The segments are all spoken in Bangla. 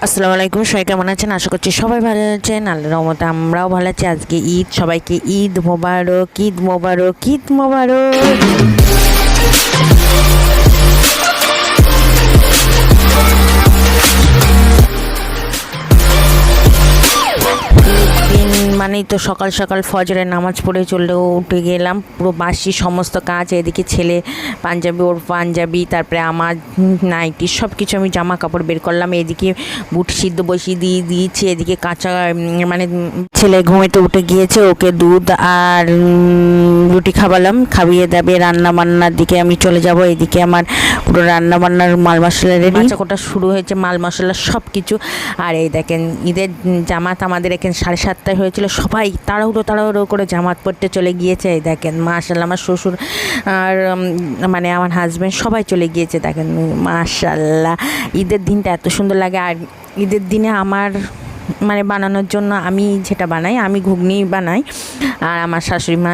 আসসালামু আলাইকুম, সবাই কেমন আছেন? আশা করছি সবাই ভালো আছেন। আল্লাহর রহমতে আমরাও ভালো আছি। আজকে ঈদ, সবাইকে ঈদ মোবারক, ঈদ মোবারক, ঈদ মোবারক। মানেই তো সকাল সকাল ফজরের নামাজ পড়ে উঠে গেলাম। পুরো বাসি সমস্ত কাজ, এদিকে ছেলে পাঞ্জাবি, ওর পাঞ্জাবি, তারপরে আমার নাইটি, সব কিছু আমি জামা কাপড় বের করলাম। এদিকে বুট সিদ্ধ বসিয়ে দিয়েছি, এদিকে কাঁচা মানে ছেলে ঘুমেতে উঠে গিয়েছে, ওকে দুধ আর রুটি খাইয়ে দেবে। রান্না বান্নার দিকে আমি চলে যাব। এদিকে আমার পুরো রান্না বান্নার মাল মশলা রেডি, বাচ্চা কোটা শুরু হয়েছে, মাল মশলা সব কিছু। আর এই দেখেন ঈদের জামাত আমাদের এখানে 7:30টায় হয়েছিল। সবাই তাড়াহুড়ো করে জামাত পড়তে চলে গিয়েছে। এই দেখেন মাশাআল্লাহ, আমার শ্বশুর আর মানে আমার হাজব্যান্ড সবাই চলে গিয়েছে। দেখেন মাশাআল্লাহ, ঈদের দিনটা এত সুন্দর লাগে। আর ঈদের দিনে আমার মানে বানানোর জন্য আমি যেটা বানাই, আমি ঘুগনি বানাই, আর আমার শাশুড়ি মা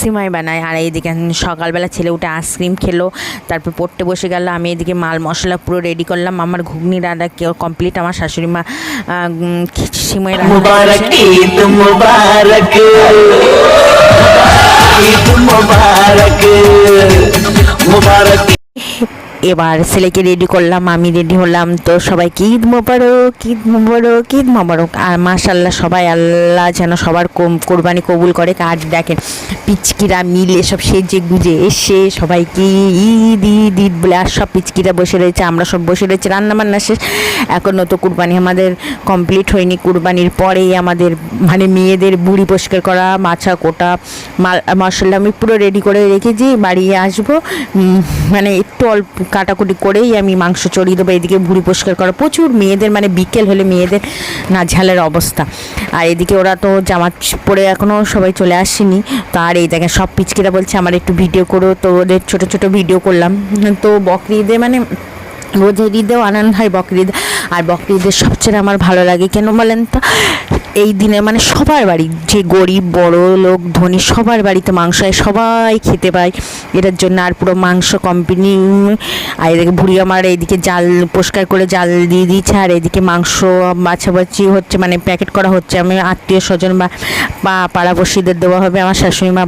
সিমাই বানায়। আর এইদিকে সকালবেলা ছেলে উঠে আইসক্রিম খেলো, তারপর পড়তে বসে গেল। আমি এদিকে মাল মশলা পুরো রেডি করলাম। আমার ঘুগনি রান্না কমপ্লিট। আমার শাশুড়ি মা সিমাই রান্না। এবার ছেলেকে রেডি করলাম, আমি রেডি হলাম। তো সবাইকে ঈদ মোবারক, ঈদ মোবারক, ঈদ মোবারক। আর মাশাআল্লাহ সবাই, আল্লাহ যেন সবার কোরবানি কবুল করে। আর দেখেন পিচকিরা মিলে সব সেজে গুজে এসে সবাইকে ঈদ ঈদ ঈদ বলে, আর সব পিচকিরা বসে রয়েছে, আমরা সব বসে রয়েছি। রান্নাবান্না শেষ, এখনও তো কুরবানি আমাদের কমপ্লিট হয়নি। কুরবানির পরেই আমাদের মানে মেয়েদের বুড়ি পরিষ্কার করা, মাছা কোটা, মশলা আমি পুরো রেডি করে রেখেছি। বাড়ি আসবো মানে একটু অল্প কাটাকুটি করেই আমি মাংস চড়িয়ে দেবো। এদিকে ভুঁড়ি পরিষ্কার করা প্রচুর মেয়েদের, মানে বিকেল হলে মেয়েদের না ঝালের অবস্থা। আর এদিকে ওরা তো জামা পরে এখনও সবাই চলে আসেনি। তো আর এই দেখেন সব পিচকিরা বলছে আমার একটু ভিডিও করো, তো ওদের ছোটো ছোটো ভিডিও করলাম। তো বকরি ঈদে মানে রোজের ঈদেও আনন্দ হয়, বকরি ঈদ। আর বকরি ঈদের সবচেয়ে আমার ভালো লাগে কেন বলেন তো, এই দিনে মানে সবার বাড়ি, যে গরিব বড় লোক ধনী সবার বাড়িতে মাংস হয়, সবাই খেতে পায় এটার জন্য। আর পুরো মাংস কোম্পানি। আর এদিকে বুড়ি আমার এইদিকে জাল পরিষ্কার করে জাল দিয়ে দিয়েছে। আর এদিকে মাংস বাছাবাছি হচ্ছে, মানে প্যাকেট করা হচ্ছে। আমি আত্মীয় স্বজন বা পাড়াপড়শিদের দেওয়া হবে। আমার শাশুড়ি মা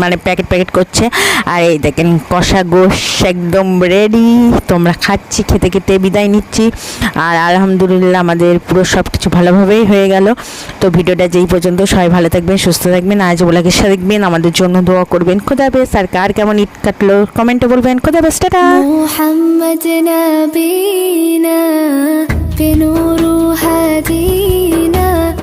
মানে প্যাকেট করছে। আর এই দেখেন কষা গোশ একদম রেডি। তোমরা খাচ্ছি, খেতে খেতে বিদায় নিচ্ছি। আর আলহামদুলিল্লাহ আমাদের পুরো সব কিছু ভালোভাবেই হয়ে গেল। তো ভিডিওটা যেই পর্যন্ত, সবাই ভালো থাকবেন, সুস্থ থাকবেন, আজ বলাকে দেখবেন, আমাদের জন্য দোয়া করবেন। খোদা হাফেজ। আর কার কেমন ঈদ কাটলো কমেন্টে বলবেন। খোদা হাফেজ, টাটা।